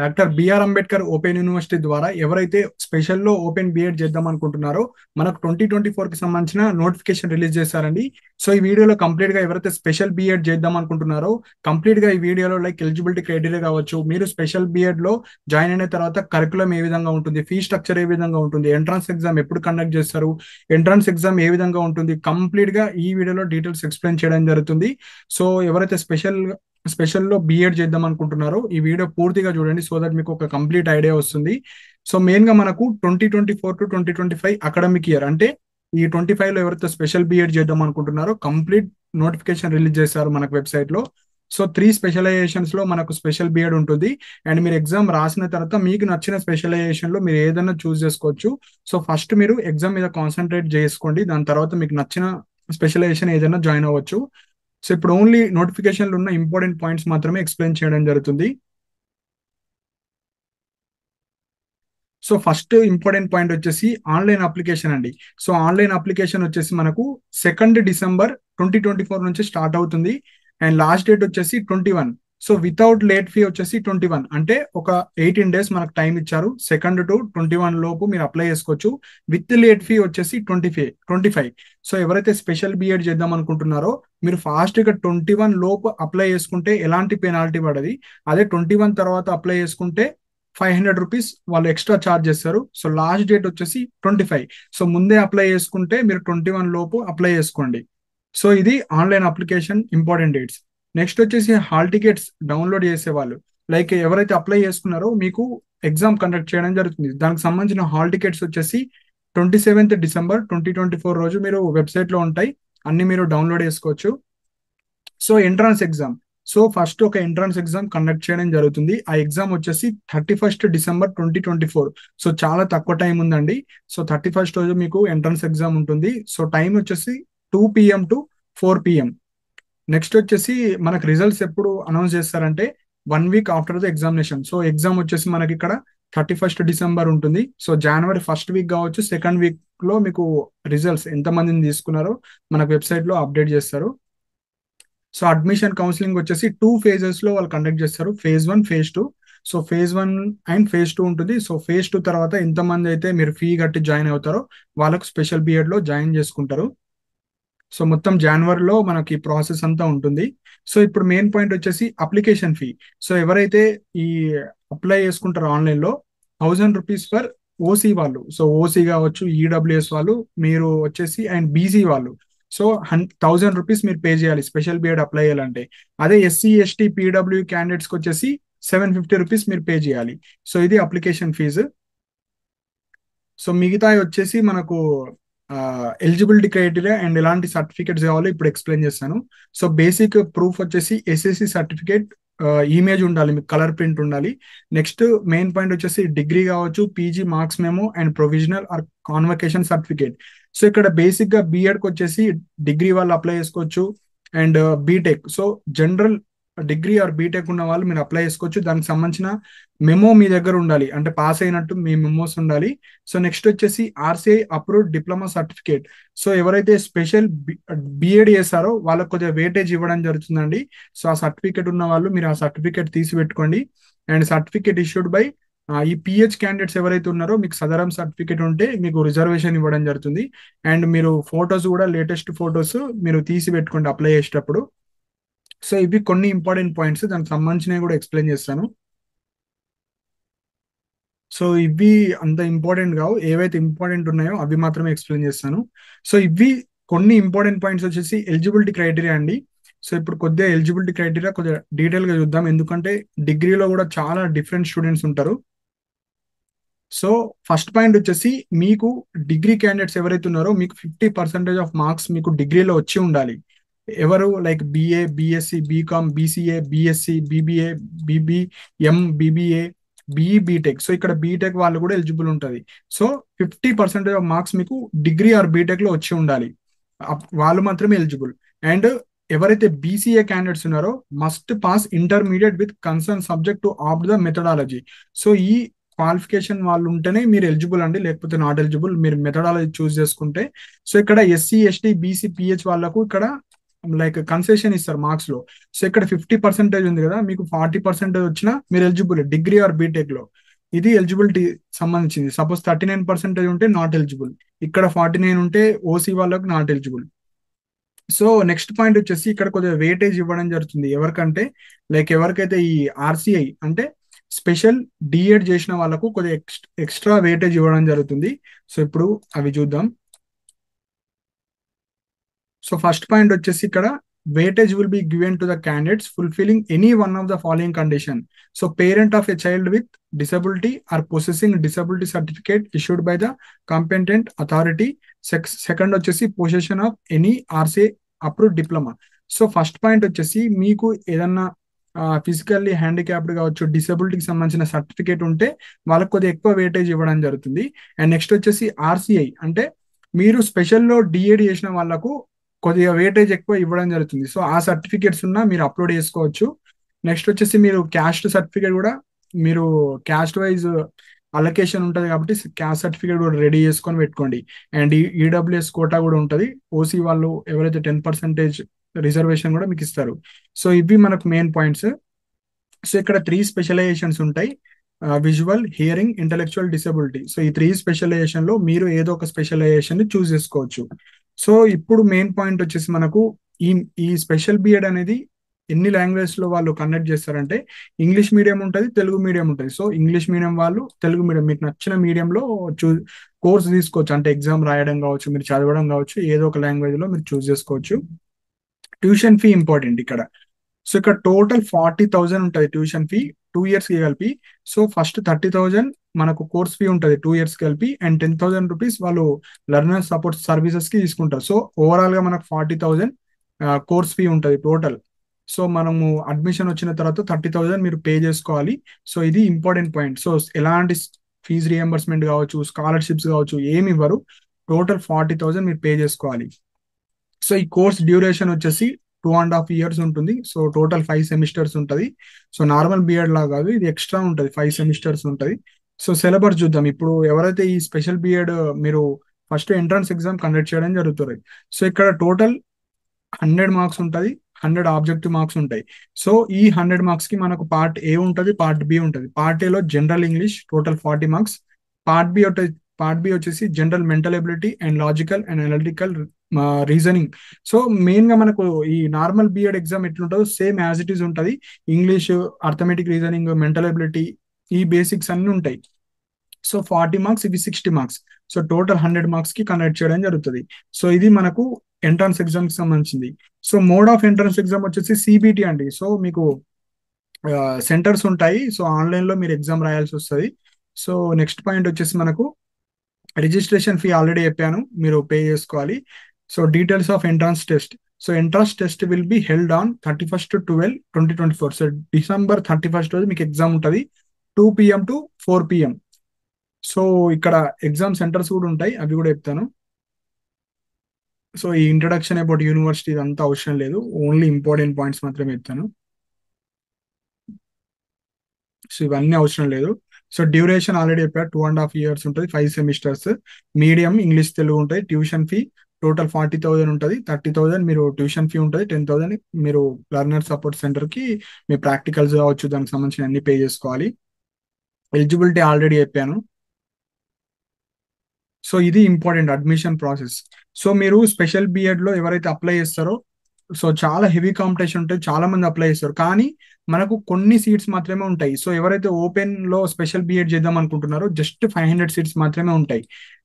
Doctor BR Ambedkar open university ద్వారా ఎవరైతే స్పెషల్లో open BEd చేద్దాం అనుకుంటున్నారో మనకు 2024 కి సంబంధించిన నోటిఫికేషన్ రిలీజ్ చేశారండి. సో ఈ వీడియోలో కంప్లీట్ గా ఎవరైతే స్పెషల్ బిఎడ్ చేద్దాం అనుకుంటున్నారో కంప్లీట్ గా ఈ వీడియోలో లైక్ ఎలిజిబిలిటీ క్రైటీరియా కావచ్చు, మీరు స్పెషల్ బిఎడ్ లో జాయిన్ అయిన తర్వాత కరికులం ఏ విధంగా ఉంటుంది, ఫీ స్ట్రక్చర్ ఏ విధంగా ఉంటుంది, ఎంట్రన్స్ ఎగ్జామ్ ఎప్పుడు కండక్ట్ చేస్తారు, ఎంట్రన్స్ ఎగ్జామ్ ఏ విధంగా ఉంటుంది, కంప్లీట్ గా ఈ వీడియోలో డీటెయిల్స్ ఎక్స్ప్లెయిన్ చేయడం జరుగుతుంది. సో ఎవరైతే స్పెషల్లో బిఎడ్ చేద్దాం అనుకుంటున్నారో ఈ వీడియో పూర్తిగా చూడండి, సో దట్ మీకు ఒక కంప్లీట్ ఐడియా వస్తుంది. సో మెయిన్ గా మనకు 2024 to 2025 అకాడమిక్ ఇయర్ అంటే ఈ 25 లో ఎవరైతే స్పెషల్ బిఎడ్ చేద్దాం అనుకుంటున్నారో కంప్లీట్ నోటిఫికేషన్ రిలీజ్ చేశారు మనకు వెబ్సైట్ లో. సో 3 స్పెషలైజేషన్స్ లో మనకు స్పెషల్ బిఎడ్ ఉంటుంది. అండ్ మీరు ఎగ్జామ్ రాసిన తర్వాత మీకు నచ్చిన స్పెషలైజేషన్ లో మీరు ఏదైనా చూస్ చేసుకోవచ్చు. సో ఫస్ట్ మీరు ఎగ్జామ్ మీద కాన్సన్ట్రేట్ చేసుకోండి, దాని తర్వాత మీకు నచ్చిన స్పెషలైజేషన్ ఏదైనా జాయిన్ అవ్వచ్చు. సో ఇప్పుడు ఓన్లీ నోటిఫికేషన్లు ఉన్న ఇంపార్టెంట్ పాయింట్స్ మాత్రమే ఎక్స్ప్లెయిన్ చేయడం జరుగుతుంది. సో ఫస్ట్ ఇంపార్టెంట్ పాయింట్ వచ్చేసి ఆన్లైన్ అప్లికేషన్ అండి. సో ఆన్లైన్ అప్లికేషన్ వచ్చేసి మనకు 2 December 2024 నుంచి స్టార్ట్ అవుతుంది. అండ్ లాస్ట్ డేట్ వచ్చేసి 21. సో వితౌట్ లేట్ ఫీ వచ్చేసి 21, అంటే ఒక 18 days మనకు టైం ఇచ్చారు. 2 to 21 లోపు మీరు అప్లై చేసుకోవచ్చు. విత్ లేట్ ఫీ వచ్చేసి 25. సో ఎవరైతే స్పెషల్ బిఎడ్ చేద్దాం అనుకుంటున్నారో మీరు ఫాస్ట్ గా 21 లోపు అప్లై చేసుకుంటే ఎలాంటి పెనాల్టీ పడది. అదే 21 తర్వాత అప్లై చేసుకుంటే 500 రూపీస్ వాళ్ళు ఎక్స్ట్రా ఛార్జ్ చేస్తారు. సో లాస్ట్ డేట్ వచ్చేసి 25. సో ముందే అప్లై చేసుకుంటే మీరు 21 లోపు అప్లై చేసుకోండి. సో ఇది online application important dates. Next వచ్చేసి హాల్ టికెట్స్ డౌన్లోడ్ చేసేవాళ్ళు, లైక్ ఎవరైతే అప్లై చేసుకున్నారో మీకు ఎగ్జామ్ కండక్ట్ చేయడం జరుగుతుంది. దానికి సంబంధించిన హాల్ టికెట్స్ వచ్చేసి 27th December 2024 రోజు మీరు వెబ్సైట్ లో ఉంటాయి, అన్ని మీరు డౌన్లోడ్ చేసుకోవచ్చు. So entrance exam, so first ఒక ఎంట్రన్స్ ఎగ్జామ్ కండక్ట్ చేయడం జరుగుతుంది. ఆ ఎగ్జామ్ వచ్చేసి 31st December 2024. సో చాలా తక్కువ టైం ఉందండి. సో 31st రోజు మీకు ఎంట్రన్స్ ఎగ్జామ్ ఉంటుంది. సో టైం వచ్చేసి 2 PM to 4 PM. నెక్స్ట్ వచ్చేసి మనకు రిజల్ట్స్ ఎప్పుడు అనౌన్స్ చేస్తారంటే 1 week after the examination. So exam వచ్చేసి మనకి ఇక్కడ 31st December ఉంటుంది. సో January 1st week కావచ్చు, సెకండ్ వీక్ లో మీకు రిజల్ట్స్ ఎంతమందిని తీసుకున్నారో మనకు వెబ్సైట్ లో అప్డేట్ చేస్తారు. సో అడ్మిషన్ కౌన్సిలింగ్ వచ్చేసి 2 phases లో వాళ్ళు కండక్ట్ చేస్తారు, phase 1, phase 2. So phase 1 and phase 2 ఉంటుంది. సో phase 2 తర్వాత ఎంతమంది అయితే మీరు ఫీ కట్టి జాయిన్ అవుతారో వాళ్ళకు స్పెషల్ బిఎడ్ లో జాయిన్ చేసుకుంటారు. సో మొత్తం జనవరిలో మనకి ప్రాసెస్ అంతా ఉంటుంది. సో ఇప్పుడు మెయిన్ పాయింట్ వచ్చేసి అప్లికేషన్ ఫీ. సో ఎవరైతే ఈ అప్లై చేసుకుంటారో ఆన్లైన్ లో 1000 రూపీస్ ఫర్ ఓసీ వాళ్ళు, సో ఓసీ కావచ్చు, ఈడబ్ల్యూఎస్ వాళ్ళు మీరు వచ్చేసి అండ్ బీసీ వాళ్ళు, సో 1000 రూపీస్ మీరు పే చేయాలి స్పెషల్ బిఎడ్ అప్లై చేయాలంటే. అదే ఎస్సీ ఎస్టీ పీడబ్ల్యూ క్యాండిడేట్స్కి వచ్చేసి 750 రూపీస్ మీరు పే చేయాలి. సో ఇది అప్లికేషన్ ఫీజు. సో మిగతా వచ్చేసి మనకు ఎలిజిబిలిటీ క్రైటీరియా అండ్ ఎలాంటి సర్టిఫికేట్స్ కావాలో ఇప్పుడు ఎక్స్ప్లెయిన్ చేస్తాను. సో బేసిక్ ప్రూఫ్ వచ్చేసి ఎస్ఎస్సి సర్టిఫికేట్, ఇమేజ్ ఉండాలి, మీకు కలర్ ప్రింట్ ఉండాలి. నెక్స్ట్ మెయిన్ పాయింట్ వచ్చేసి డిగ్రీ కావచ్చు, PG marks memo and provisional or convocation certificate. So ఇక్కడ బేసిక్ గా బిఎడ్కి వచ్చేసి డిగ్రీ వాళ్ళు అప్లై చేసుకోవచ్చు and BTech. So general degree or BTech ఉన్న వాళ్ళు మీరు అప్లై చేసుకోవచ్చు. దానికి సంబంధించిన మెమో మీ దగ్గర ఉండాలి, అంటే పాస్ అయినట్టు మీ మెమోస్ ఉండాలి. సో నెక్స్ట్ వచ్చేసి RCI approved diploma certificate. So ఎవరైతే స్పెషల్ బిఎడ్ చేస్తారో వాళ్ళకి కొద్దిగా వెయిటేజ్ ఇవ్వడం జరుగుతుందండి. సో ఆ సర్టిఫికేట్ ఉన్న వాళ్ళు మీరు ఆ సర్టిఫికేట్ తీసి పెట్టుకోండి. అండ్ సర్టిఫికేట్ ఇష్యూడ్ బై ఈ పిహెచ్ క్యాండిడేట్స్ ఎవరైతే ఉన్నారో మీకు సదరం సర్టిఫికేట్ ఉంటే మీకు రిజర్వేషన్ ఇవ్వడం జరుగుతుంది. అండ్ మీరు ఫొటోస్ కూడా లేటెస్ట్ ఫొటోస్ మీరు తీసి పెట్టుకోండి అప్లై చేసేటప్పుడు. సో ఇవి కొన్ని ఇంపార్టెంట్ పాయింట్స్, దానికి సంబంధించినవి కూడా ఎక్స్ప్లెయిన్ చేస్తాను. సో ఇవి అంత ఇంపార్టెంట్ కావు, ఏవైతే ఇంపార్టెంట్ ఉన్నాయో అవి మాత్రమే ఎక్స్ప్లెయిన్ చేస్తాను. సో ఇవి కొన్ని ఇంపార్టెంట్ పాయింట్స్ వచ్చేసి ఎలిజిబిలిటీ క్రైటీరియా అండి. సో ఇప్పుడు కొద్దిగా ఎలిజిబిలిటీ క్రైటీరియా కొద్దిగా డీటెయిల్ గా చూద్దాం, ఎందుకంటే డిగ్రీలో కూడా చాలా డిఫరెంట్ స్టూడెంట్స్ ఉంటారు. సో ఫస్ట్ పాయింట్ వచ్చేసి మీకు డిగ్రీ క్యాండిడేట్స్ ఎవరైతే ఉన్నారో మీకు 50% ఆఫ్ మార్క్స్ మీకు డిగ్రీలో వచ్చి ఉండాలి. ఎవరు like BA, BSc, BCom, BCA, BSc, BBA, BBM, BBA, BE, BTech. So ఇక్కడ బీటెక్ వాళ్ళు కూడా ఎలిజిబుల్ ఉంటుంది. సో 50% ఆఫ్ మార్క్స్ మీకు డిగ్రీ ఆర్ బీటెక్ లో వచ్చి ఉండాలి, వాళ్ళు మాత్రమే ఎలిజిబుల్. అండ్ ఎవరైతే బీసీఏ క్యాండిడేట్స్ ఉన్నారో must pass intermediate with concern subject to opt the methodology. So ఈ క్వాలిఫికేషన్ వాళ్ళు ఉంటేనే మీరు ఎలిజిబుల్ అండి, లేకపోతే నాట్ ఎలిజిబుల్ మీరు మెథడాలజీ చూస్ చేసుకుంటే. సో ఇక్కడ ఎస్సీ ఎస్టీ బీసీ పిహెచ్ వాళ్ళకు ఇక్కడ లైక్ కన్సెషన్ ఇస్తారు మార్క్స్ లో. సో ఇక్కడ 50% ఉంది కదా, మీకు 40% వచ్చినా మీరు ఎలిజిబుల్ డిగ్రీ ఆర్ బీటెక్ లో. ఇది ఎలిజిబిలిటీ సంబంధించింది. సపోజ్ 39% ఉంటే నాట్ ఎలిజిబుల్, ఇక్కడ 49 ఉంటే ఓసీ వాళ్ళకు not eligible. So next point వచ్చేసి ఇక్కడ కొద్దిగా వెయిటేజ్ ఇవ్వడం జరుగుతుంది ఎవరికంటే, లైక్ ఎవరికైతే ఈ ఆర్సీఐ అంటే స్పెషల్ డిఎడ్ చేసిన వాళ్ళకు కొద్దిగా ఎక్స్ట్రా వెయిటేజ్ ఇవ్వడం జరుగుతుంది. సో ఇప్పుడు అవి చూద్దాం. సో ఫస్ట్ పాయింట్ వచ్చేసి ఇక్కడ weightage will be given to the candidates fulfilling any one of the following condition. So parent of a child with disability or possessing disability certificate issued by the competent authority. Second వచ్చేసి possession of any RCA approved diploma. So first point వచ్చేసి మీకు ఏదన్నా physically handicapped కావచ్చు, డిసబిలిటీకి సంబంధించిన certificate ఉంటే వాళ్ళకి కొద్దిగా ఎక్కువ వెయిటేజ్ ఇవ్వడం జరుగుతుంది. అండ్ నెక్స్ట్ వచ్చేసి ఆర్సీఐ అంటే మీరు స్పెషల్లో డిఏడి చేసిన వాళ్ళకు కొద్దిగా వెయిటేజ్ ఎక్కువ ఇవ్వడం జరుగుతుంది. సో ఆ సర్టిఫికేట్స్ ఉన్నా మీరు అప్లోడ్ చేసుకోవచ్చు. నెక్స్ట్ వచ్చేసి మీరు క్యాస్ట్ సర్టిఫికేట్ కూడా, మీరు క్యాస్ట్ వైజ్ అలొకేషన్ ఉంటుంది కాబట్టి క్యాస్ట్ సర్టిఫికేట్ కూడా రెడీ చేసుకొని పెట్టుకోండి. అండ్ ఈడబ్ల్యూఎస్ కోటా కూడా ఉంటుంది. ఓసీ వాళ్ళు ఎవరైతే 10% రిజర్వేషన్ కూడా మీకు ఇస్తారు. సో ఇవి మనకు మెయిన్ పాయింట్స్. సో ఇక్కడ 3 స్పెషలైజేషన్స్ ఉంటాయి: visual, hearing, intellectual disability. So ఈ 3 స్పెషలైజేషన్ లో మీరు ఏదో ఒక స్పెషలైజేషన్ ని చూస్ చేసుకోవచ్చు. సో ఇప్పుడు మెయిన్ పాయింట్ వచ్చేసి మనకు ఈ ఈ స్పెషల్ బిఎడ్ అనేది ఎన్ని లాంగ్వేజ్ లో వాళ్ళు కండక్ట్ చేస్తారంటే, ఇంగ్లీష్ మీడియం ఉంటుంది, తెలుగు మీడియం ఉంటుంది. సో ఇంగ్లీష్ మీడియం వాళ్ళు తెలుగు మీడియం మీకు నచ్చిన మీడియంలో కోర్స్ తీసుకోవచ్చు. అంటే ఎగ్జామ్ రాయడం కావచ్చు, మీరు చదవడం కావచ్చు, ఏదో ఒక లాంగ్వేజ్ లో మీరు చూస్ చేసుకోవచ్చు. ట్యూషన్ ఫీ ఇంపార్టెంట్ ఇక్కడ. సో ఇక్కడ టోటల్ 40,000 ఉంటుంది ట్యూషన్ ఫీ 2 years కి కలిపి. సో ఫస్ట్ 30,000 మనకు కోర్స్ ఫీ ఉంటుంది 2 years కలిపి, అండ్ 10,000 రూపీస్ వాళ్ళు లెర్నర్ సపోర్ట్ సర్వీసెస్ కి తీసుకుంటారు. సో ఓవరాల్ గా మనకు 40,000 కోర్స్ ఫీ ఉంటుంది టోటల్. సో మనము అడ్మిషన్ వచ్చిన తర్వాత 30,000 మీరు పే చేసుకోవాలి. సో ఇది ఇంపార్టెంట్ పాయింట్. సో ఎలాంటి ఫీజు రియంబర్స్మెంట్ కావచ్చు, స్కాలర్షిప్స్ కావచ్చు ఏమి ఇవ్వరు. టోటల్ 40,000 మీరు పే చేసుకోవాలి. సో ఈ కోర్స్ డ్యూరేషన్ వచ్చేసి 2.5 years ఉంటుంది. సో టోటల్ 5 సెమిస్టర్స్ ఉంటుంది. సో నార్మల్ బిఎడ్ లా కాదు, ఇది ఎక్స్ట్రా ఉంటుంది, 5 సెమిస్టర్స్ ఉంటుంది. సో సిలబస్ చూద్దాం. ఇప్పుడు ఎవరైతే ఈ స్పెషల్ బిఎడ్ మీరు ఫస్ట్ ఎంట్రన్స్ ఎగ్జామ్ కండక్ట్ చేయడం జరుగుతుంది. సో ఇక్కడ టోటల్ 100 మార్క్స్ ఉంటుంది, 100 ఆబ్జెక్టివ్ మార్క్స్ ఉంటాయి. సో ఈ 100 మార్క్స్ కి మనకు పార్ట్ ఏ ఉంటుంది, పార్ట్ బి ఉంటుంది. పార్ట్ ఏలో general English total 40 marks. Part B వచ్చేసి general mental ability and logical and analytical reasoning. So main గా మనకు ఈ నార్మల్ బిఎడ్ ఎగ్జామ్ ఎట్లుంటుందో సేమ్ యాజ్ ఇట్ ఈస్ ఉంటుంది. English, arithmetic, reasoning, mental ability, ఈ basics అన్ని ఉంటాయి. సో 40 మార్క్స్, ఇవి 60 మార్క్స్. సో టోటల్ 100 మార్క్స్ కి కండక్ట్ చేయడం జరుగుతుంది. సో ఇది మనకు ఎంట్రన్స్ ఎగ్జామ్ కి సంబంధించింది. So mode of entrance exam వచ్చేసి సిబిటి అండి. సో మీకు సెంటర్స్ ఉంటాయి. సో ఆన్లైన్ లో మీరు ఎగ్జామ్ రాయాల్సి వస్తుంది. సో నెక్స్ట్ పాయింట్ వచ్చేసి మనకు రిజిస్ట్రేషన్ ఫీ ఆల్రెడీ చెప్పాను, మీరు పే చేసుకోవాలి. So details of entrance test. So entrance test will be held on 31/12/2024. So December 31 రోజు మీకు ఎగ్జామ్ ఉంటుంది 2 PM to 4 PM. సో ఇక్కడ ఎగ్జామ్ సెంటర్స్ కూడా ఉంటాయి, అవి కూడా చెప్తాను. సో ఈ ఇంట్రడక్షన్ అబౌట్ యూనివర్సిటీ ఇదంతా అవసరం లేదు, ఓన్లీ ఇంపార్టెంట్ పాయింట్స్ మాత్రమే చెప్తాను. సో ఇవన్నీ అవసరం లేదు. సో డ్యూరేషన్ ఆల్రెడీ చెప్పారు, 2.5 years ఉంటుంది, 5 సెమిస్టర్స్. మీడియం ఇంగ్లీష్, తెలుగు ఉంటాయి. ట్యూషన్ ఫీ టోటల్ 40,000 ఉంటుంది. 30,000 మీరు ట్యూషన్ ఫీ ఉంటుంది, 10,000 మీరు లెర్నర్ సపోర్ట్ సెంటర్ కి మీ ప్రాక్టికల్స్ కావచ్చు, దానికి సంబంధించిన అన్ని పే చేసుకోవాలి. ఎలిజిబిలిటీ ఆల్రెడీ చెప్పాను. సో ఇది ఇంపార్టెంట్ అడ్మిషన్ ప్రాసెస్. సో మీరు స్పెషల్ బిఎడ్ లో ఎవరైతే అప్లై చేస్తారో, సో చాలా హెవీ కాంపిటీషన్ ఉంటుంది, చాలా మంది అప్లై చేస్తారు, కానీ మనకు కొన్ని సీట్స్ మాత్రమే ఉంటాయి. సో ఎవరైతే ఓపెన్ లో స్పెషల్ బిఎడ్ చేద్దాం అనుకుంటున్నారో జస్ట్ 500 సీట్స్ మాత్రమే ఉంటాయి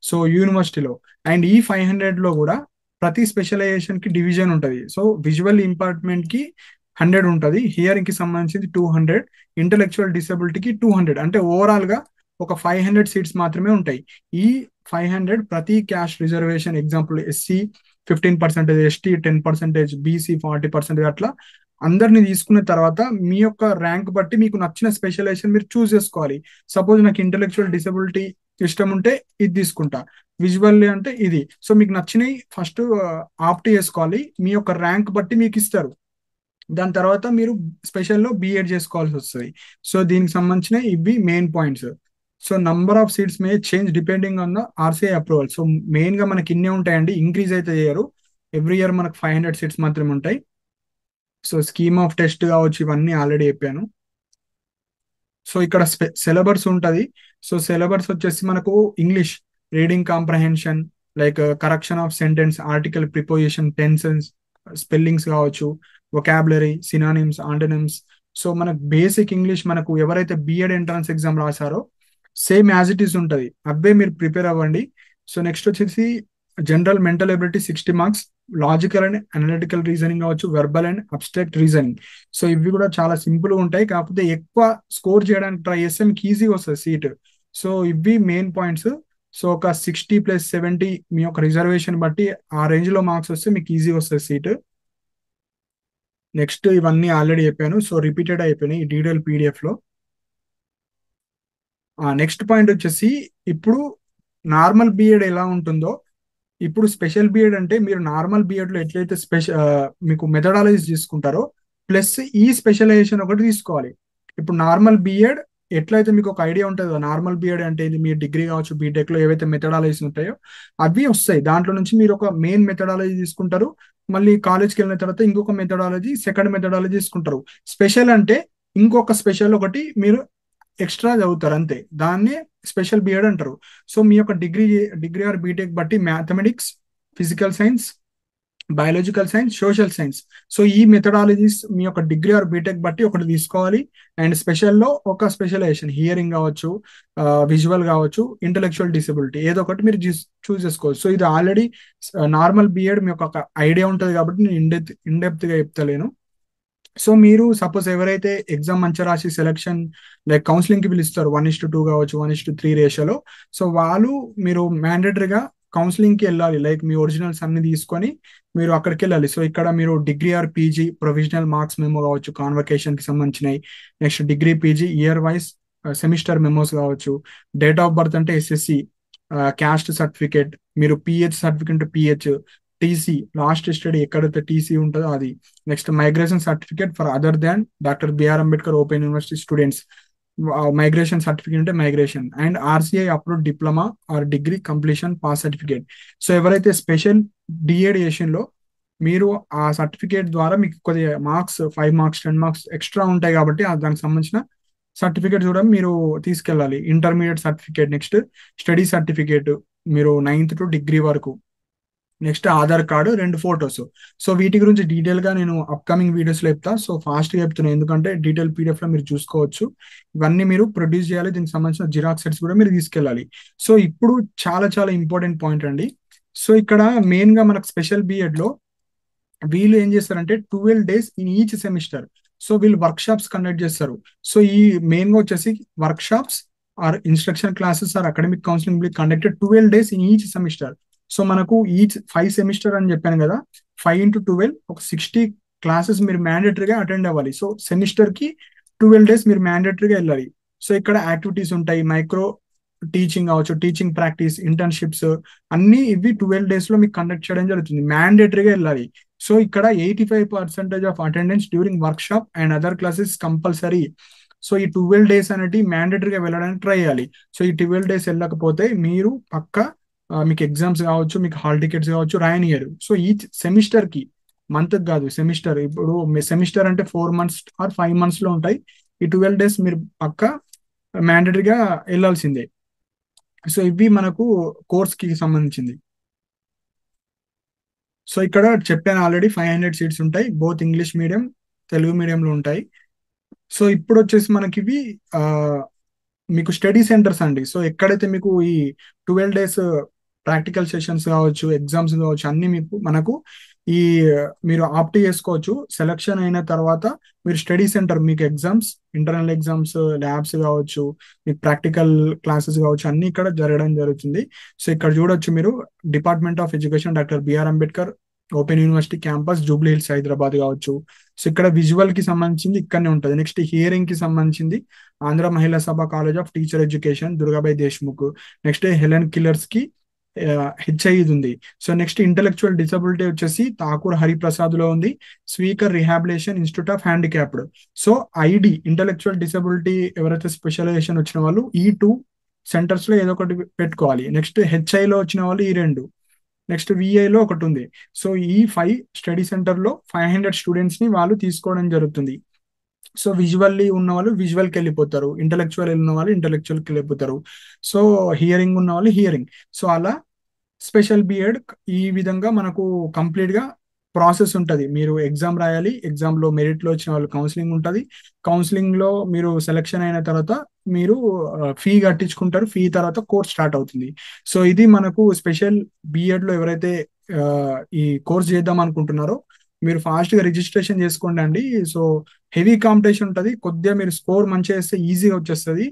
సో యూనివర్సిటీలో. అండ్ ఈ 500 లో కూడా ప్రతి స్పెషలైజేషన్ కి డివిజన్ ఉంటుంది. సో విజువల్ ఇంపార్ట్మెంట్ కి 100 ఉంటుంది, హియరింగ్ కి సంబంధించింది 200, ఇంటెలెక్చువల్ డిసబిలిటీకి 200. అంటే ఓవరాల్ గా ఒక 500 సీట్స్ మాత్రమే ఉంటాయి. ఈ 500 ప్రతి caste reservation, example SC 15%, ST 10%, BC 40%, అట్లా అందరిని తీసుకున్న తర్వాత మీ యొక్క ర్యాంక్ బట్టి మీకు నచ్చిన స్పెషలైజేషన్ మీరు చూస్ చేసుకోవాలి. సపోజ్ నాకు ఇంటెలెక్చువల్ డిసబిలిటీ ఇష్టం ఉంటే ఇది తీసుకుంటా, విజువల్ అంటే ఇది. సో మీకు నచ్చినవి ఫస్ట్ ఆప్ట్ చేసుకోవాలి, మీ యొక్క ర్యాంక్ బట్టి మీకు ఇస్తారు. దాని తర్వాత మీరు స్పెషల్లో బిఎడ్ చేసుకోవాల్సి వస్తుంది. సో దీనికి సంబంధించిన ఇవి main points. So number of seats May change depending on the RCI approval. So main గా మనకి ఇన్నే ఉంటాయండి, ఇంక్రీజ్ అయితే చేయరు. ఎవ్రీ ఇయర్ మనకు 500 సీట్స్ మాత్రమే ఉంటాయి. సో స్కీమ్ ఆఫ్ టెస్ట్ కావచ్చు, ఇవన్నీ ఆల్రెడీ చెప్పాను. సో ఇక్కడ సిలబస్ ఉంటుంది. సో సిలబస్ వచ్చేసి మనకు English reading comprehension, like correction of sentence, article preposition, tenses, spellings కావచ్చు, వొకాబులరీ, సినానిమ్స్, ఆంటోనిమ్స్. సో మనకు బేసిక్ ఇంగ్లీష్ మనకు ఎవరైతే బిఎడ్ ఎంట్రన్స్ ఎగ్జామ్ రాశారో సేమ్ యాజ్ ఇట్ ఈస్ ఉంటుంది, అవే మీరు ప్రిపేర్ అవ్వండి. సో నెక్స్ట్ వచ్చేసి general mental ability 60 marks, logical and analytical reasoning కావచ్చు, verbal and abstract reasoning. So ఇవి కూడా చాలా సింపుల్ గా ఉంటాయి, కాకపోతే ఎక్కువ స్కోర్ చేయడానికి ట్రై చేస్తే మీకు ఈజీగా వస్తుంది సీట్. సో ఇవి మెయిన్ పాయింట్స్. సో ఒక 60+70 మీ యొక్క రిజర్వేషన్ బట్టి ఆ రేంజ్ లో మార్క్స్ వస్తే మీకు ఈజీగా వస్తుంది సీట్. నెక్స్ట్ ఇవన్నీ ఆల్రెడీ చెప్పాను, సో రిపీటెడ్ అయిపోయినాయి ఈ డీటెయిల్ పీడిఎఫ్ లో. నెక్స్ట్ పాయింట్ వచ్చేసి ఇప్పుడు నార్మల్ బిఎడ్ ఎలా ఉంటుందో, ఇప్పుడు స్పెషల్ బిఎడ్ అంటే మీరు నార్మల్ బిఎడ్ లో ఎట్లయితే మీకు మెథడాలజీస్ తీసుకుంటారో ప్లస్ ఈ స్పెషలైజేషన్ ఒకటి తీసుకోవాలి. ఇప్పుడు నార్మల్ బిఎడ్ ఎట్లయితే మీకు ఒక ఐడియా ఉంటుందో నార్మల్ బిఎడ్ అంటే ఇది, మీ డిగ్రీ కావచ్చు బీటెక్ లో ఏవైతే మెథడాలజీస్ ఉంటాయో అవి వస్తాయి. దాంట్లో నుంచి మీరు ఒక మెయిన్ మెథడాలజీ తీసుకుంటారు, మళ్ళీ కాలేజ్కి వెళ్ళిన తర్వాత ఇంకొక మెథడాలజీ, సెకండ్ మెథడాలజీ తీసుకుంటారు. స్పెషల్ అంటే ఇంకొక స్పెషల్ ఒకటి మీరు ఎక్స్ట్రా చదువుతారు అంతే, దాన్నే స్పెషల్ బిఎడ్ అంటారు. సో మీ యొక్క డిగ్రీ ఆర్ బీటెక్ బట్టి mathematics, physical science, biological science, social science, so ఈ మెథడాలజీస్ మీ యొక్క డిగ్రీ ఆర్ బీటెక్ బట్టి ఒకటి తీసుకోవాలి. అండ్ స్పెషల్లో ఒక స్పెషలైజేషన్, హియరింగ్ కావచ్చు, విజువల్ కావచ్చు, ఇంటలెక్చువల్ డిసబిలిటీ, ఏదో ఒకటి మీరు చూస్ చేసుకోవచ్చు. సో ఇది ఆల్రెడీ నార్మల్ బిఎడ్ మీ ఒక ఐడియా ఉంటుంది కాబట్టి నేను ఇన్డెప్త్ గా చెప్తలేను. సో మీరు సపోజ్ ఎవరైతే ఎగ్జామ్ మంచిగా రాసి సెలక్షన్ లైక్ కౌన్సిలింగ్ కి పిలుస్తారు 1:2 కావచ్చు, 1:3 రేషియోలో, సో వాళ్ళు మీరు మ్యాండేటరీగా కౌన్సిలింగ్ కి వెళ్ళాలి. లైక్ మీ ఒరిజినల్స్ అన్ని తీసుకొని మీరు అక్కడికి వెళ్ళాలి. సో ఇక్కడ మీరు degree or PG provisional marks memo కావచ్చు, కాన్వకేషన్ కి సంబంధించినవి, next degree PG year wise semester memos కావచ్చు, డేట్ ఆఫ్ బర్త్ అంటే ఎస్ఎస్సి, క్యాస్ట్ సర్టిఫికేట్, మీరు PH certificate PH, TC last study ఎక్కడైతే టీసీ ఉంటుందో అది, next migration certificate for other than doctor BR Ambedkar open university students, migration certificate అంటే migration, and RCI approved diploma or degree completion pass certificate. So ఎవరైతే special DEd లో మీరు ఆ certificate ద్వారా మీకు కొద్దిగా మార్క్స్ 5 మార్క్స్ 10 మార్క్స్ ఎక్స్ట్రా ఉంటాయి కాబట్టి దానికి సంబంధించిన సర్టిఫికేట్ కూడా మీరు తీసుకెళ్ళాలి. Intermediate certificate, next study certificate మీరు 9th టు డిగ్రీ వరకు, next Aadhaar card, 2 photos. So వీటి గురించి డీటెయిల్ గా నేను అప్కమింగ్ వీడియోస్ లో చెప్తా. సో ఫాస్ట్ గా చెప్తున్నాను ఎందుకంటే డీటెయిల్ పీడిఎఫ్ లో మీరు చూసుకోవచ్చు. ఇవన్నీ మీరు ప్రొడ్యూస్ చేయాలి, దీనికి సంబంధించిన జిరాక్స్ సెట్స్ కూడా మీరు తీసుకెళ్ళాలి. సో ఇప్పుడు చాలా చాలా ఇంపార్టెంట్ పాయింట్ అండి. సో ఇక్కడ మెయిన్ గా మనకు స్పెషల్ బిఎడ్ లో వీళ్ళు ఏం చేస్తారంటే 12 days in each semester. So వీళ్ళు వర్క్ షాప్స్ కండక్ట్ చేస్తారు. సో ఈ మెయిన్ గా వచ్చేసి workshops or instruction classes or academic counselling conducted 12 days in each semester. So మనకు ఈచ్ 5 సెమిస్టర్ అని చెప్పాను కదా, 5 into 12 ఒక 60 క్లాసెస్ మీరు మ్యాండేటరీగా అటెండ్ అవ్వాలి. సో సెమిస్టర్ కి 12 days మీరు మ్యాండేటరీగా వెళ్ళాలి. సో ఇక్కడ యాక్టివిటీస్ ఉంటాయి, మైక్రో టీచింగ్ కావచ్చు, టీచింగ్ ప్రాక్టీస్, ఇంటర్న్షిప్స్, అన్ని ఇవి 12 days లో మీకు కండక్ట్ చేయడం జరుగుతుంది, మ్యాండేటరీగా వెళ్ళాలి. సో ఇక్కడ 85% of attendance during work shop and other classes compulsory. So ఈ 12 days అనేది మ్యాండేటరీగా వెళ్ళడానికి ట్రై చేయాలి. సో ఈ 12 days వెళ్ళకపోతే మీరు పక్క మీకు ఎగ్జామ్స్ కావచ్చు, మీకు హాల్ టికెట్స్ కావచ్చు రాయనియరు. సో ఈ సెమిస్టర్ కి, మంత్ కాదు సెమిస్టర్, ఇప్పుడు సెమిస్టర్ అంటే 4 months ఆర్ 5 months లో ఉంటాయి. ఈ 12 days మీరు పక్క మ్యాండేటరీగా వెళ్ళాల్సిందే. సో ఇవి మనకు కోర్స్ కి సంబంధించింది. సో ఇక్కడ చెప్పాను ఆల్రెడీ 500 సీట్స్ ఉంటాయి, బోత్ ఇంగ్లీష్ మీడియం తెలుగు మీడియంలో ఉంటాయి. సో ఇప్పుడు వచ్చేసి మనకి ఇవి మీకు స్టడీ సెంటర్స్ అండి. సో ఎక్కడైతే మీకు ఈ 12 days ప్రాక్టికల్ సెషన్స్ కావచ్చు, ఎగ్జామ్స్ కావచ్చు, అన్ని మనకు ఈ మీరు ఆప్ట్ చేసుకోవచ్చు. సెలక్షన్ అయిన తర్వాత మీరు స్టడీ సెంటర్, మీకు ఎగ్జామ్స్, ఇంటర్నల్ ఎగ్జామ్స్, ల్యాబ్స్ కావచ్చు, మీకు ప్రాక్టికల్ క్లాసెస్ కావచ్చు, అన్ని ఇక్కడ జరగడం జరుగుతుంది. సో ఇక్కడ చూడొచ్చు మీరు, department of education doctor BR Ambedkar open university campus Jubilee Hills Hyderabad కావచ్చు. సో ఇక్కడ విజువల్ కి సంబంధించింది ఇక్కడనే ఉంటుంది. నెక్స్ట్ హియరింగ్ కి సంబంధించింది ఆంధ్ర మహిళా సభ college of teacher education Durgabai Deshmukh. Next Helen killers కి హెచ్ఐ ఉంది. సో నెక్స్ట్ ఇంటెలెక్చువల్ డిసబిలిటీ వచ్చేసి ఠాకూర్ హరిప్రసాద్ లో ఉంది, speaker rehabilitation institute of handicapped. So ID intellectual disability ఎవరైతే స్పెషలైజేషన్ వచ్చిన వాళ్ళు ఈ 2 centers లో ఏదో ఒకటి పెట్టుకోవాలి. నెక్స్ట్ హెచ్ఐ లో వచ్చిన వాళ్ళు ఈ 2. నెక్స్ట్ విఐలో ఒకటి ఉంది. సో ఈ 5 స్టడీ సెంటర్లో 500 స్టూడెంట్స్ ని వాళ్ళు తీసుకోవడం జరుగుతుంది. సో విజువల్లీ ఉన్న వాళ్ళు విజువల్కి వెళ్ళిపోతారు, ఇంటలెక్చువల్ ఉన్న వాళ్ళు ఇంటలెక్చువల్కి వెళ్ళిపోతారు, సో హియరింగ్ ఉన్న వాళ్ళు హియరింగ్. సో అలా స్పెషల్ బిఎడ్ ఈ విధంగా మనకు కంప్లీట్ గా ప్రాసెస్ ఉంటుంది. మీరు ఎగ్జామ్ రాయాలి, ఎగ్జామ్ లో మెరిట్ లో వచ్చిన వాళ్ళు కౌన్సిలింగ్ ఉంటుంది, కౌన్సిలింగ్ లో మీరు సెలెక్షన్ అయిన తర్వాత మీరు ఫీ కట్టించుకుంటారు, ఫీ తర్వాత కోర్స్ స్టార్ట్ అవుతుంది. సో ఇది మనకు స్పెషల్ బిఎడ్ లో ఎవరైతే ఆ, ఈ కోర్స్ చేద్దాం అనుకుంటున్నారో మీరు ఫాస్ట్ గా రిజిస్ట్రేషన్ చేసుకోండి అండి. సో హెవీ కాంపిటీషన్ ఉంటుంది, కొద్దిగా మీరు స్కోర్ మంచిగా చేస్తే ఈజీగా వచ్చేస్తుంది.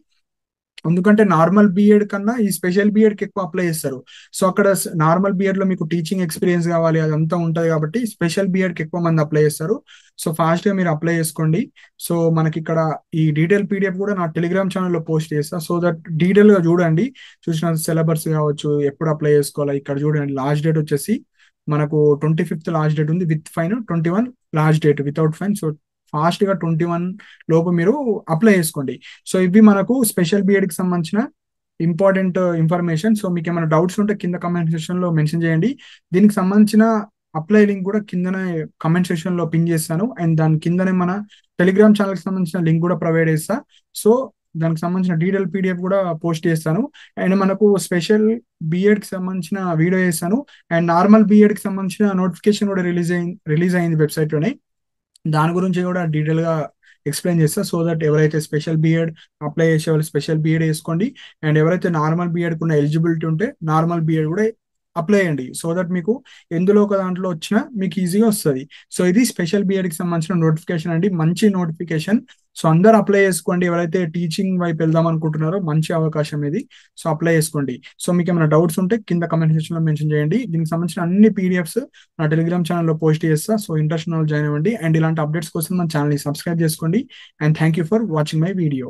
ఎందుకంటే నార్మల్ బిఎడ్ కన్నా ఈ స్పెషల్ బిఎడ్ కి ఎక్కువ అప్లై చేస్తారు. సో అక్కడ నార్మల్ బిఎడ్ లో మీకు టీచింగ్ ఎక్స్పీరియన్స్ కావాలి, అదంతా ఉంటది కాబట్టి స్పెషల్ బిఎడ్ కి ఎక్కువ మంది అప్లై చేస్తారు. సో ఫాస్ట్ గా మీరు అప్లై చేసుకోండి. సో మనకి ఇక్కడ ఈ డీటెయిల్ పీడిఎఫ్ కూడా నా టెలిగ్రామ్ ఛానల్లో పోస్ట్ చేస్తా, సో దట్ డీటెయిల్ గా చూడండి. చూసిన సిలబస్ కావచ్చు, ఎప్పుడు అప్లై చేసుకోవాలి, ఇక్కడ చూడండి లాస్ట్ డేట్ వచ్చేసి మనకు 25th లాస్ట్ డేట్ ఉంది, with fine 21 last date without fine. So fast గా 21 లోపు మీరు అప్లై చేసుకోండి. సో ఇవి మనకు స్పెషల్ బిఎడ్ కి సంబంధించిన ఇంపార్టెంట్ ఇన్ఫర్మేషన్. సో మీకు ఏమైనా డౌట్స్ ఉంటే కింద కమెంట్ సెక్షన్ లో మెన్షన్ చేయండి. దీనికి సంబంధించిన అప్లై లింక్ కూడా కిందనే కమెంట్ సెక్షన్ లో పిన్ చేస్తాను, అండ్ దాని కిందనే మన టెలిగ్రామ్ ఛానల్ కి సంబంధించిన లింక్ కూడా ప్రొవైడ్ చేస్తా. సో దానికి సంబంధించిన డీటెయిల్ పీడిఎఫ్ కూడా పోస్ట్ చేస్తాను. అండ్ మనకు స్పెషల్ బిఎడ్ కి సంబంధించిన వీడియో చేస్తాను, అండ్ నార్మల్ బిఎడ్ కి సంబంధించిన నోటిఫికేషన్ కూడా రిలీజ్ అయింది వెబ్సైట్ లోనే. దాని గురించి కూడా డీటెయిల్ గా ఎక్స్ప్లెయిన్ చేస్తా, సో దట్ ఎవరైతే స్పెషల్ బిఎడ్ అప్లై చేసే వాళ్ళు స్పెషల్ బిఎడ్ వేసుకోండి, అండ్ ఎవరైతే నార్మల్ బిఎడ్ కున్న ఎలిజిబిలిటీ ఉంటే నార్మల్ బిఎడ్ కూడా అప్లై చేయండి. సో దట్ మీకు ఎందులో ఒక దాంట్లో వచ్చినా మీకు ఈజీగా వస్తుంది. సో ఇది స్పెషల్ బిఎడ్ కి సంబంధించిన నోటిఫికేషన్ అండి, మంచి నోటిఫికేషన్. సో అందరు అప్లై చేసుకోండి, ఎవరైతే టీచింగ్ వైపు వెళ్దాం అనుకుంటున్నారో మంచి అవకాశం ఇది. సో అప్లై చేసుకోండి. సో మీకు ఏమైనా డౌట్స్ ఉంటే కింద కమెంట్ సెక్షన్ లో మెన్షన్ చేయండి. దీనికి సంబంధించిన అన్ని పీడిఎఫ్స్ నా టెలిగ్రామ్ ఛానల్లో పోస్ట్ చేస్తా. సో ఇంట్రెస్ట్ ఉన్న వాళ్ళు జాయిన్ అవ్వండి, అండ్ ఇలాంటి అప్డేట్స్ కోసం మన ఛానల్ని సబ్స్క్రైబ్ చేసుకోండి. And thank you for watching my video.